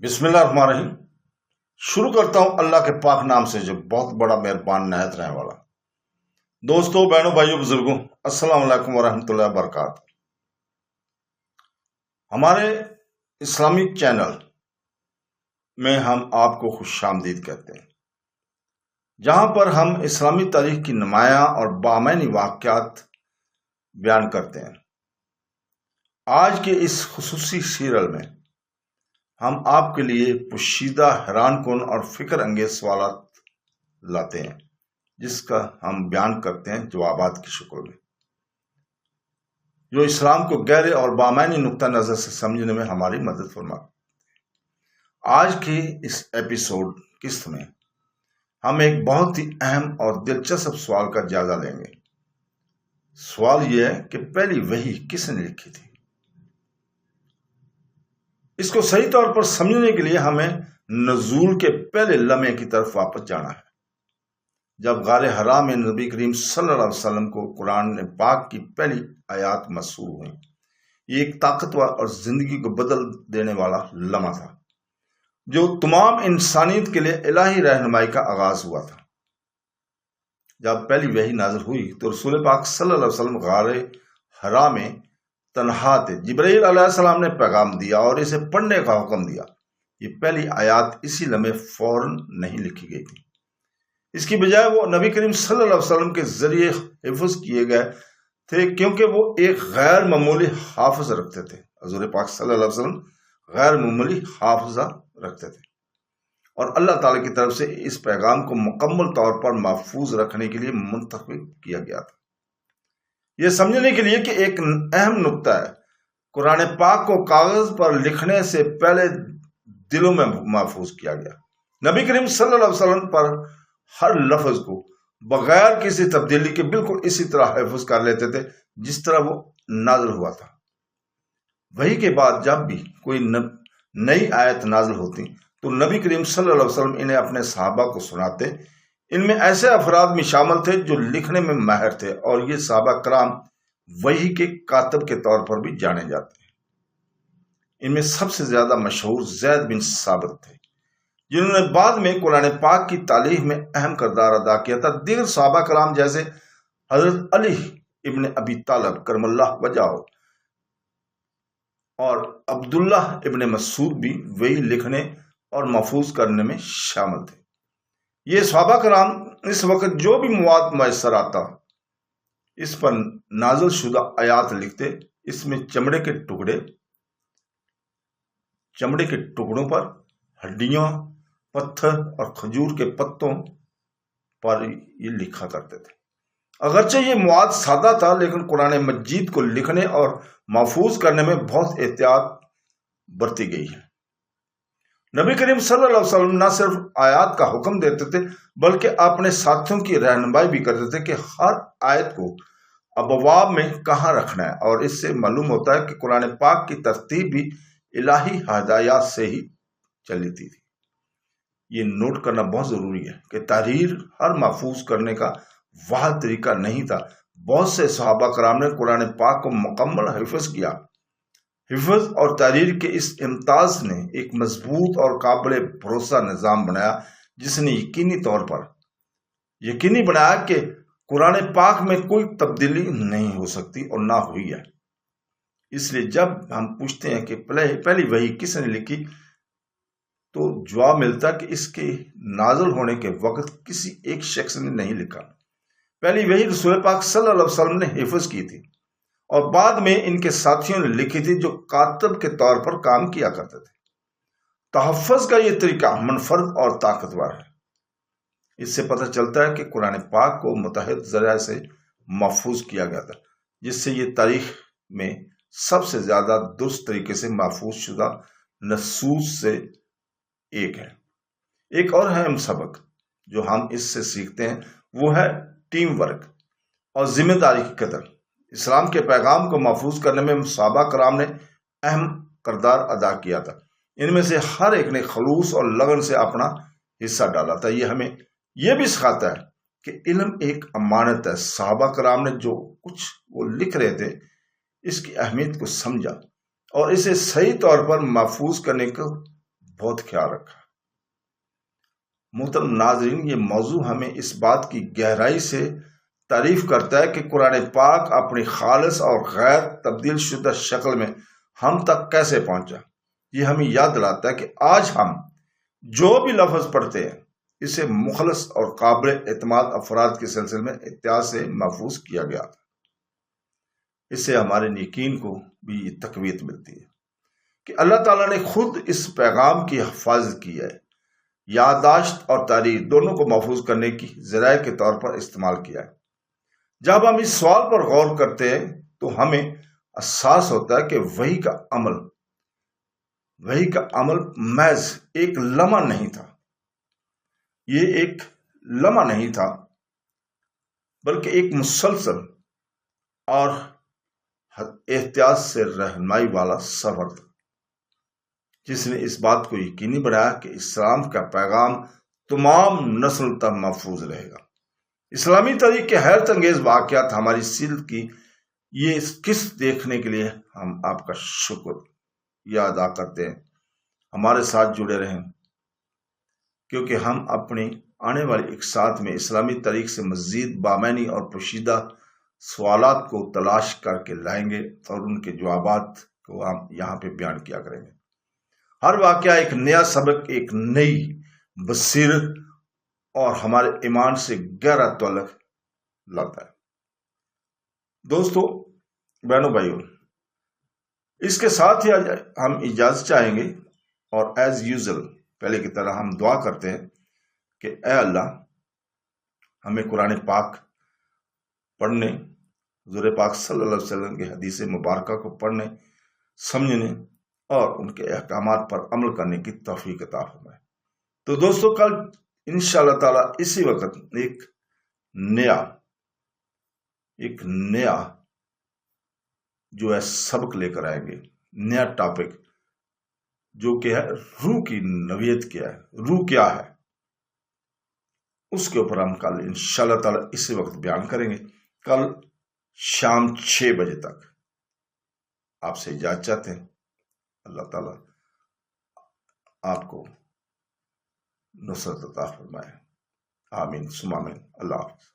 بسم اللہ الرحمن الرحیم۔ شروع کرتا ہوں اللہ کے پاک نام سے جو بہت بڑا مہربان نہایت رحم والا۔ دوستوں، بہنوں، بھائیوں، بزرگوں، السلام علیکم ورحمۃ اللہ وبرکاتہ۔ ہمارے اسلامک چینل میں ہم آپ کو خوش آمدید کہتے ہیں، جہاں پر ہم اسلامی تاریخ کی نمایاں اور بامعنی واقعات بیان کرتے ہیں۔ آج کے اس خصوصی سیریل میں ہم آپ کے لیے پوشیدہ، حیران کن اور فکر انگیز سوالات لاتے ہیں، جس کا ہم بیان کرتے ہیں جوابات کی شکل میں، جو اسلام کو گہرے اور بامعنی نقطہ نظر سے سمجھنے میں ہماری مدد فرماتے ہیں۔ آج کی اس ایپیسوڈ قسط میں ہم ایک بہت ہی اہم اور دلچسپ سوال کا جائزہ لیں گے۔ سوال یہ ہے کہ پہلی وحی کس نے لکھی تھی؟ اس کو صحیح طور پر سمجھنے کے لیے ہمیں نزول کے پہلے لمحے کی طرف واپس جانا ہے، جب غار حرا میں نبی کریم صلی اللہ علیہ وسلم کو قرآن پاک کی پہلی آیات مسحور ہوئیں۔ یہ ایک طاقتور اور زندگی کو بدل دینے والا لمحہ تھا، جو تمام انسانیت کے لیے الہی رہنمائی کا آغاز ہوا تھا۔ جب پہلی وحی نازل ہوئی تو رسول پاک صلی اللہ علیہ وسلم غار حرا میں تنہا تھے۔ جبرائیل علیہ السلام نے پیغام دیا اور اسے پڑھنے کا حکم دیا۔ یہ پہلی آیات اسی لمحے فوراً نہیں لکھی گئی تھی، اس کی بجائے وہ نبی کریم صلی اللہ علیہ وسلم کے ذریعے حفظ کیے گئے تھے، کیونکہ وہ ایک غیر معمولی حافظ رکھتے تھے۔ حضور پاک صلی اللہ علیہ وسلم غیر معمولی حافظہ رکھتے تھے، اور اللہ تعالیٰ کی طرف سے اس پیغام کو مکمل طور پر محفوظ رکھنے کے لیے منتخب کیا گیا تھا۔ یہ سمجھنے کے لیے کہ ایک اہم نقطہ ہے، قرآن پاک کو کاغذ پر لکھنے سے پہلے دلوں میں محفوظ کیا گیا۔ نبی کریم صلی اللہ علیہ وسلم پر ہر لفظ کو بغیر کسی تبدیلی کے بالکل اسی طرح حفظ کر لیتے تھے جس طرح وہ نازل ہوا تھا۔ وحی کے بعد جب بھی کوئی نئی آیت نازل ہوتی تو نبی کریم صلی اللہ علیہ وسلم انہیں اپنے صحابہ کو سناتے۔ ان میں ایسے افراد بھی شامل تھے جو لکھنے میں ماہر تھے، اور یہ صحابہ کرام وحی کے کاتب کے طور پر بھی جانے جاتے ہیں۔ ان میں سب سے زیادہ مشہور زید بن ثابت تھے، جنہوں نے بعد میں قرآن پاک کی تعلیف میں اہم کردار ادا کیا تھا۔ دیگر صحابہ کرام جیسے حضرت علی ابن ابی طالب کرم اللہ وجہہ اور عبداللہ ابن مسعود بھی وحی لکھنے اور محفوظ کرنے میں شامل تھے۔ یہ صحابہ کرام اس وقت جو بھی مواد میسر آتا اس پر نازل شدہ آیات لکھتے۔ اس میں چمڑے کے ٹکڑوں پر ہڈیوں، پتھر اور کھجور کے پتوں پر یہ لکھا کرتے تھے۔ اگرچہ یہ مواد سادہ تھا، لیکن قرآن مجید کو لکھنے اور محفوظ کرنے میں بہت احتیاط برتی گئی ہے۔ نبی کریم صلی اللہ علیہ وسلم نہ صرف آیات کا حکم دیتے تھے بلکہ اپنے ساتھیوں کی رہنمائی بھی کرتے تھے کہ ہر آیت کو ابواب میں کہاں رکھنا ہے، اور اس سے معلوم ہوتا ہے کہ قرآن پاک کی ترتیب بھی الہی ہدایات سے ہی چلی تھی۔ یہ نوٹ کرنا بہت ضروری ہے کہ تحریر ہر محفوظ کرنے کا واحد طریقہ نہیں تھا۔ بہت سے صحابہ کرام نے قرآن پاک کو مکمل حفظ کیا۔ حفظ اور تحریر کے اس امتیاز نے ایک مضبوط اور قابل بھروسہ نظام بنایا، جس نے یقینی بنایا کہ قرآن پاک میں کوئی تبدیلی نہیں ہو سکتی اور نہ ہوئی ہے۔ اس لیے جب ہم پوچھتے ہیں کہ پہلی وحی کس نے لکھی، تو جواب ملتا کہ اس کے نازل ہونے کے وقت کسی ایک شخص نے نہیں لکھا۔ پہلی وحی رسول پاک صلی اللہ علیہ وسلم نے حفظ کی تھی، اور بعد میں ان کے ساتھیوں نے لکھی تھی جو کاتب کے طور پر کام کیا کرتے تھے۔ تحفظ کا یہ طریقہ منفرد اور طاقتور ہے۔ اس سے پتہ چلتا ہے کہ قرآن پاک کو متعدد ذرائع سے محفوظ کیا گیا تھا، جس سے یہ تاریخ میں سب سے زیادہ درست طریقے سے محفوظ شدہ نصوص سے ایک ہے۔ ایک اور اہم سبق جو ہم اس سے سیکھتے ہیں وہ ہے ٹیم ورک اور ذمہ داری کی قدر۔ اسلام کے پیغام کو محفوظ کرنے میں صحابہ کرام نے اہم کردار ادا کیا تھا۔ ان میں سے ہر ایک نے خلوص اور لگن سے اپنا حصہ ڈالا تھا۔ یہ ہمیں یہ بھی سکھاتا ہے کہ علم ایک امانت ہے۔ صحابہ کرام نے جو کچھ وہ لکھ رہے تھے اس کی اہمیت کو سمجھا اور اسے صحیح طور پر محفوظ کرنے کو بہت خیال رکھا۔ محترم ناظرین، یہ موضوع ہمیں اس بات کی گہرائی سے تعریف کرتا ہے کہ قرآن پاک اپنی خالص اور غیر تبدیل شدہ شکل میں ہم تک کیسے پہنچا۔ یہ ہمیں یاد دلاتا ہے کہ آج ہم جو بھی لفظ پڑھتے ہیں اسے مخلص اور قابل اعتماد افراد کے سلسلے میں احتیاط سے محفوظ کیا گیا تھا۔ اس سے ہمارے یقین کو بھی تقویت ملتی ہے کہ اللہ تعالیٰ نے خود اس پیغام کی حفاظت کی ہے، یادداشت اور تاریخ دونوں کو محفوظ کرنے کی ذرائع کے طور پر استعمال کیا ہے۔ جب ہم اس سوال پر غور کرتے ہیں تو ہمیں احساس ہوتا ہے کہ وحی کا عمل محض ایک لمحہ نہیں تھا، یہ ایک لمحہ نہیں تھا بلکہ ایک مسلسل اور احتیاط سے رہنمائی والا سفر تھا، جس نے اس بات کو یقینی بنایا کہ اسلام کا پیغام تمام نسل تک محفوظ رہے گا۔ اسلامی تاریخ کے حیرت انگیز واقعات ہماری سیرت کی یہ قسط دیکھنے کے لیے ہم آپ کا شکر ادا کرتے ہیں۔ ہمارے ساتھ جڑے رہیں، کیونکہ ہم اپنی آنے والی اقساط میں اسلامی تاریخ سے مزید بامعنی اور پوشیدہ سوالات کو تلاش کر کے لائیں گے اور ان کے جوابات کو ہم یہاں پہ بیان کیا کریں گے۔ ہر واقعہ ایک نیا سبق، ایک نئی بصیرت اور ہمارے ایمان سے گہرا تعلق لاتا ہے۔ دوستو، بہنوں بھائیوں، اس کے ساتھ ہی ہم اجازت چاہیں گے اور ایز یوزل پہلے کی طرح ہم دعا کرتے ہیں کہ اے اللہ، ہمیں قرآن پاک پڑھنے، حضور پاک صلی اللہ علیہ وسلم کی حدیث مبارکہ کو پڑھنے، سمجھنے اور ان کے احکامات پر عمل کرنے کی توفیق عطا فرمائے۔ تو دوستو، کل انشاءاللہ تعالیٰ اسی وقت ایک نیا جو ہے سبق لے کر آئیں گے، نیا ٹاپک جو کہ ہے روح کی نوعیت کیا ہے، روح کیا ہے، اس کے اوپر ہم کل انشاءاللہ تعالیٰ اسی وقت بیان کریں گے۔ کل شام 6 بجے تک آپ سے اجازت چاہتے ہیں۔ اللہ تعالیٰ آپ کو نصرت عطا فرمائے، آمین ثم آمین۔ اللہ حافظ۔